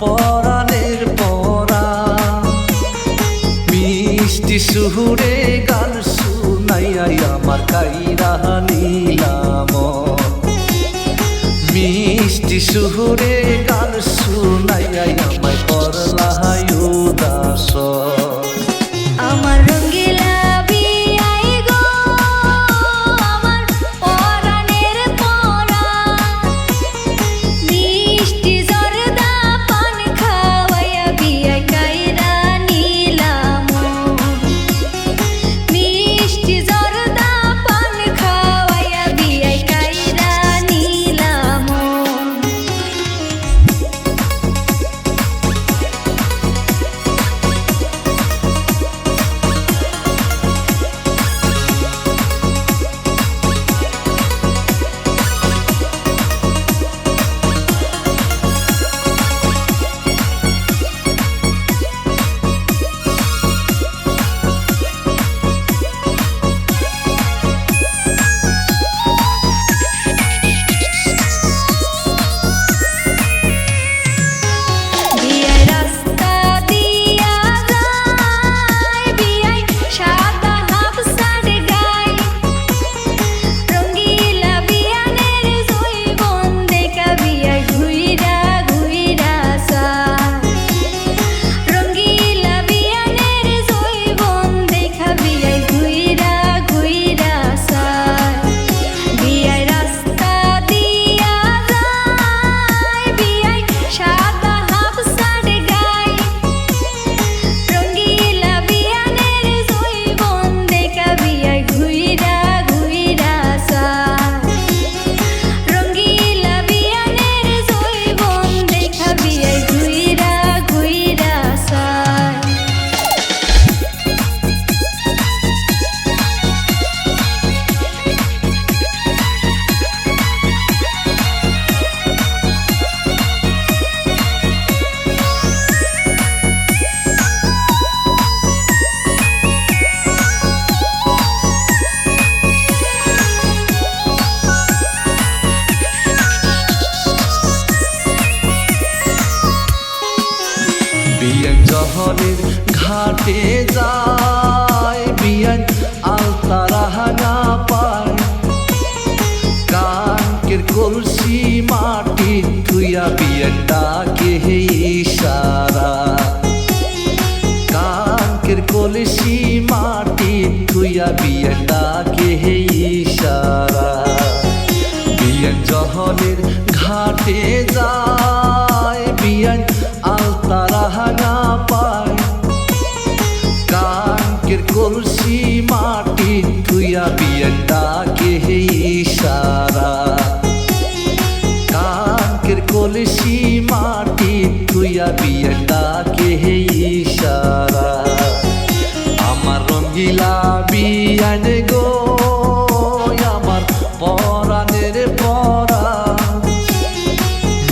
পরাণের পরাণ। মিষ্টি সুরে গান শুনাইয়াই আমার কাইরা নিলাম। মিষ্টি সুরে গান শুনাইয়াই আমায় করলাই উদাস। আমার রঙ্গিলা বিয়াই গো আমার পরাণের পরাণ। মিষ্টি জর্দা পান খাওয়াইয়া বিয়াই কাইরা নিলাম। মিষ্টি জর্দা পান খাওয়াইয়া বিয়াই কাইরা নিলাম। বিয়ান জহরের ঘাটে যায়, বিয়ান আলতারা হাঙা পায়। কানকের কলসি মাটি ধুইয়া বিয়ান ডাকে ইশারা। কানকের কলসি মাটি ধুইয়া বিয়ান ডাকে ইশারা। বিয়ান জহরের ঘাটে যায়, বিয়ান আলতারা হাঙা পায়। কানকের কলসি মাটি ধুইয়া বিয়ান ডাকে ইশারা। কানকের কলসি মাটি ধুইয়া বিয়ান ডাকে ইশারা। আমার রঙ্গিলা বিয়ান গো আমার পরাণের পরাণ।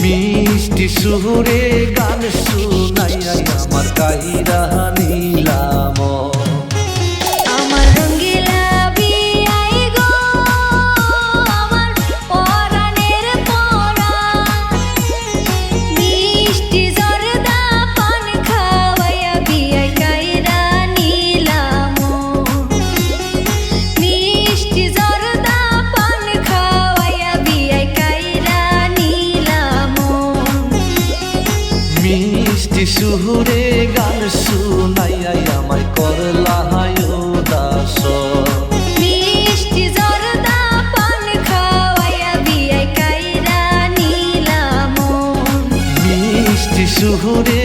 মিষ্টি সুরে গান শুনাইয়াই আমার কাইরা নিলাম। আমার রঙ্গিলা বিয়াই গো আমার পরাণের পরাণ। মিষ্টি জর্দা পান খাওয়াইয়া বিয়াই কাইরা নিলাম। মিষ্টি জর্দা পান খাওয়াইয়া বিয়াই কাইরা নিলাম। মিষ্টি সুরে গান শুনাইয়াই আমায় করলাই উদাস। মিষ্টি জর্দা পান খাওয়াইয়া বিয়াই কাইরা নিলাম। মিষ্টি সুরে